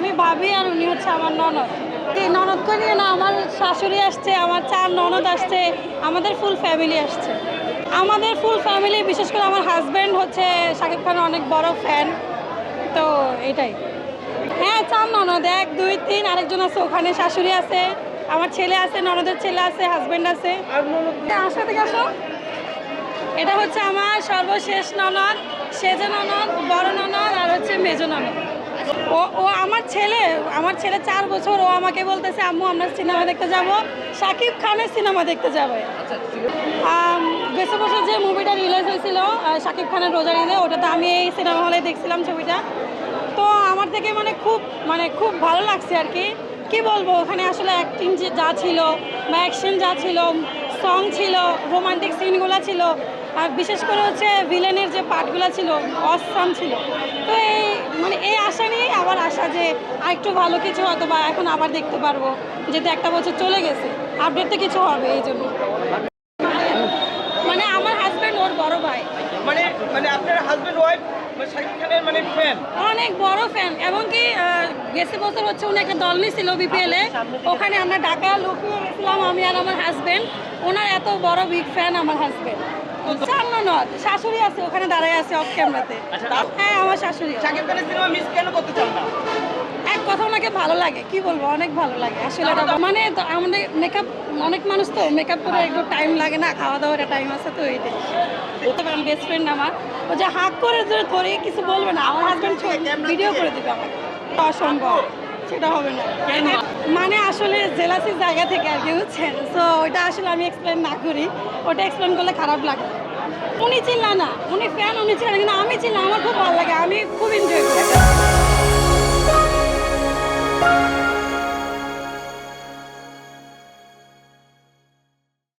আমি ভাবি আর উনি হচ্ছে আমার ননদ। এই ননদকে নিয়ে না আমার শাশুড়ি আসছে, আমার 4 ননদ আসছে, আমাদের ফুল ফ্যামিলি আসছে। আমাদের ফুল ফ্যামিলি, বিশেষ করে আমার হাজব্যান্ড হচ্ছে শাকিব খানের অনেক বড় ফ্যান। তো এটাই। হ্যাঁ, 4 ননদ, 1 2 3, আরেকজন আছে ওখানে, শাশুড়ি আছে, আমার ছেলে আছে, ননদের ছেলে আছে, হাজব্যান্ড আছে। আসো থেকে আসো। এটা হচ্ছে আমার সর্বশেষ ননদ, সেজ ননদ, বড় ননদ আর হচ্ছে মেজ ননদ। ও ও আমার ছেলে 4 বছর, ও আমাকে বলতেছে আম্মু আমরা সিনেমা দেখতে যাব, শাকিব খানের সিনেমা দেখতে যাবো। গেছে বছর যে মুভিটা রিলিজ হয়েছিল শাকিব খানের রোজার ঈদে, ওটাতে আমি এই সিনেমা হলে দেখছিলাম ছবিটা। তো আমার থেকে খুব ভালো লাগছে আর কি। কি বলবো, ওখানে আসলে অ্যাক্টিং যা ছিল বা অ্যাকশন যা ছিল, সং ছিল, রোমান্টিক সিনগুলো ছিল, আর বিশেষ করে হচ্ছে ভিলেনের যে পার্টগুলো ছিল অসাম ছিল। তো এই আশা নিয়েই আবার আশা যে আর একটু ভালো কিছু হয়তো বা এখন আবার দেখতে পারবো, যেহেতু একটা বছর চলে গেছে, আপডেট তো কিছু হবে এই জন্য। আমার হাজব্যান্ড ওর বড় ভাই। আপনার হাজবেন্ড ওয়াইফ শাকিব খানের ফ্যান, অনেক বড় ফ্যান। এবং কি গেছে বছর হচ্ছে উনি একটা দল নিয়েছিল বিপিএল এ, ওখানে আমরা ঢাকা লুকিয়ে গেছিলাম আমি আর আমার হাজব্যান্ড। ওনার এত বড় বিগ ফ্যান আমার হাজব্যান্ড। 4 ননদ, শাশুড়ি আছে ওখানে দাঁড়ায় আছে অফ ক্যামেরাতে। হ্যাঁ, আমার শাশুড়ি। শাকিব খানের সিনেমা মিস কেন করতে চান না? এক কথা, ওনাকে ভালো লাগে, কি বলবো, অনেক ভালো লাগে আসলে। তো আমাদের মেকআপ, অনেক মানুষ তো মেকআপ করে একটু টাইম লাগে না, খাওয়া দাওয়ার টাইম আছে, তো এইটাই। বেস্ট ফ্রেন্ড আমার, ও যে হাত করে ধরে কিছু বলবে না, আমার হাজব্যান্ড ভিডিও করে দিবে আমাকে। অসম্ভব, সেটা হবে না। আসলে জেলাসির জায়গা থেকে আর কি, বুঝছেন। সো ওইটা আসলে আমি এক্সপ্লেন না করি, ওটা এক্সপ্লেন করলে খারাপ লাগে। উনি চিল্লা না, উনি ফ্যান, উনি চিল্লা না, কিন্তু আমি চিল্লা, আমার খুব ভালো লাগে, আমি খুব এনজয় করি।